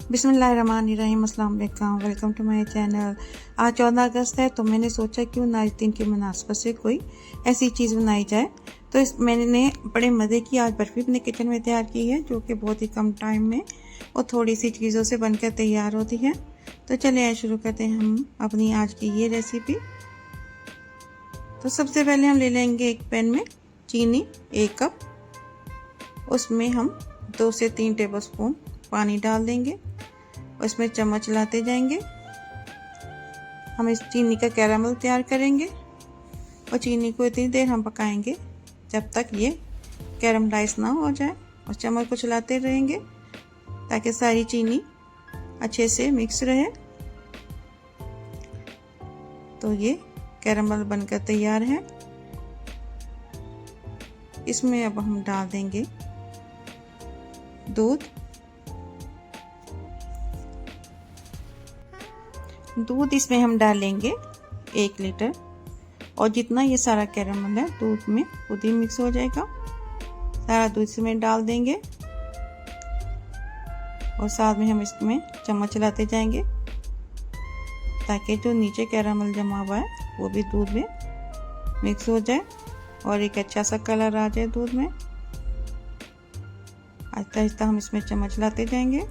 बिस्मिल्लाहिर्रहमानिर्रहीम, अस्सलाम वालेकुम, वेलकम टू माय चैनल। आज 14 अगस्त है तो मैंने सोचा क्यों ना इस दिन की मुनासबत से कोई ऐसी चीज़ बनाई जाए। तो मैंने बड़े मज़े की आज बर्फ़ी अपने किचन में तैयार की है, जो कि बहुत ही कम टाइम में और थोड़ी सी चीज़ों से बनकर तैयार होती है। तो चलिए शुरू करते हैं हम अपनी आज की ये रेसिपी। तो सबसे पहले हम ले लेंगे एक पैन में चीनी 1 कप, उसमें हम 2 से 3 टेबलस्पून पानी डाल देंगे और इसमें चम्मच चलाते जाएंगे। हम इस चीनी का कैरामल तैयार करेंगे और चीनी को इतनी देर हम पकाएंगे जब तक ये कैरामलाइज ना हो जाए, और चम्मच को चलाते रहेंगे ताकि सारी चीनी अच्छे से मिक्स रहे। तो ये कैरामल बनकर तैयार है। इसमें अब हम डाल देंगे दूध इसमें हम डालेंगे 1 लीटर, और जितना ये सारा कैरामल है दूध में खुद ही मिक्स हो जाएगा। सारा दूध इसमें डाल देंगे और साथ में हम इसमें चम्मच चलाते जाएंगे ताकि जो नीचे कैरामल जमा हुआ है वो भी दूध में मिक्स हो जाए और एक अच्छा सा कलर आ जाए दूध में। आहिस्ता आहिस्ता हम इसमें चम्मच चलाते जाएंगे।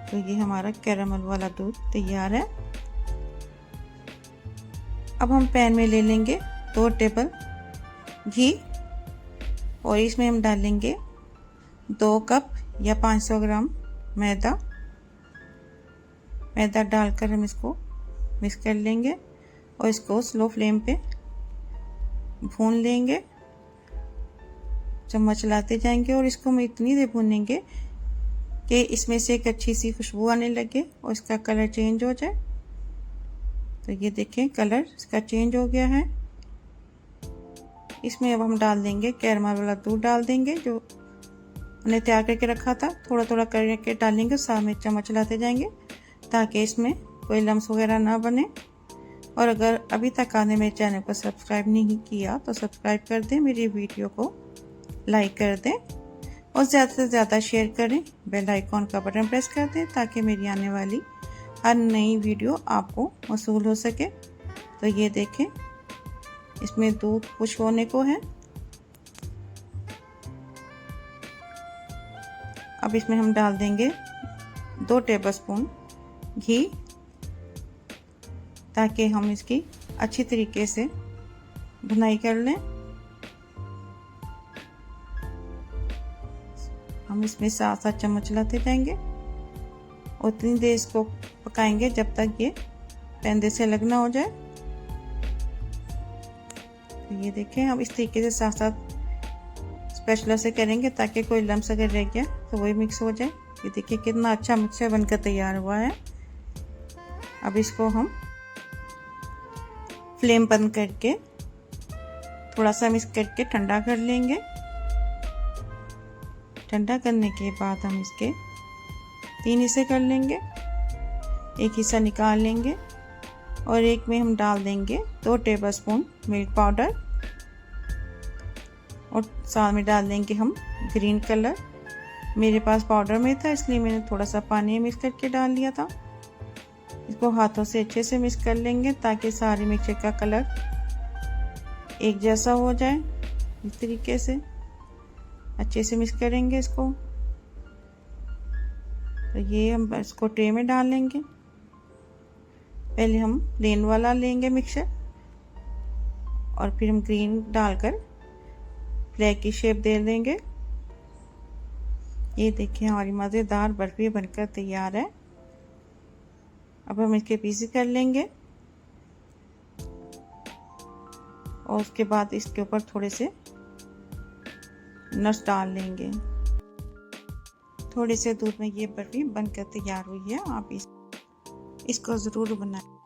तो ये हमारा कैरामल वाला दूध तैयार है। अब हम पैन में ले लेंगे 2 टेबल घी और इसमें हम डालेंगे 2 कप या 500 ग्राम मैदा डालकर हम इसको मिक्स कर लेंगे और इसको स्लो फ्लेम पे भून लेंगे। चम्मच चलाते जाएंगे और इसको हम इतनी देर भूनेंगे कि इसमें से एक अच्छी सी खुशबू आने लगे और इसका कलर चेंज हो जाए। तो ये देखें कलर इसका चेंज हो गया है। इसमें अब हम डाल देंगे कैरामल वाला दूध डाल देंगे जो हमने तैयार करके रखा था। थोड़ा थोड़ा करके डालेंगे, साथ में चम्मच चलाते जाएंगे ताकि इसमें कोई लम्स वगैरह ना बने। और अगर अभी तक आपने मेरे चैनल को सब्सक्राइब नहीं किया तो सब्सक्राइब कर दें, मेरी वीडियो को लाइक कर दें और ज़्यादा से ज़्यादा शेयर करें। बेल आइकॉन का बटन प्रेस कर दें ताकि मेरी आने वाली हर नई वीडियो आपको मौसूल हो सके। तो ये देखें इसमें दूध खुश होने को है। अब इसमें हम डाल देंगे 2 टेबलस्पून घी ताकि हम इसकी अच्छी तरीके से भुनाई कर लें। हम इसमें 7 चम्मच चलाते जाएंगे और उतनी देर इसको पकाएंगे जब तक ये पैंदे से अलग ना हो जाए। तो ये देखें हम इस तरीके से 7 स्पैचुला से करेंगे ताकि कोई लम्स अगर रह गया तो वही मिक्स हो जाए। ये देखिए कितना अच्छा मिक्सचर बनकर तैयार हुआ है। अब इसको हम फ्लेम बंद करके थोड़ा सा मिक्स करके ठंडा कर लेंगे। ठंडा करने के बाद हम इसके 3 हिस्से कर लेंगे। एक हिस्सा निकाल लेंगे और एक में हम डाल देंगे 2 टेबलस्पून मिल्क पाउडर और साथ में डाल देंगे हम ग्रीन कलर। मेरे पास पाउडर में था इसलिए मैंने थोड़ा सा पानी मिक्स करके डाल लिया था। इसको हाथों से अच्छे से मिक्स कर लेंगे ताकि सारे मिक्सचर का कलर एक जैसा हो जाए। इस तरीके से अच्छे से मिक्स करेंगे इसको। तो ये हम इसको ट्रे में डाल लेंगे। पहले हम प्लेन वाला लेंगे मिक्सचर और फिर हम ग्रीन डालकर फ्लैग की शेप दे देंगे। ये देखिए हमारी मज़ेदार बर्फी बनकर तैयार है। अब हम इसके पीस कर लेंगे और उसके बाद इसके ऊपर थोड़े से नट्स डाल लेंगे। थोड़े से दूध में ये बर्फी बनकर तैयार हुई है। आप इसको ज़रूर बनाएं।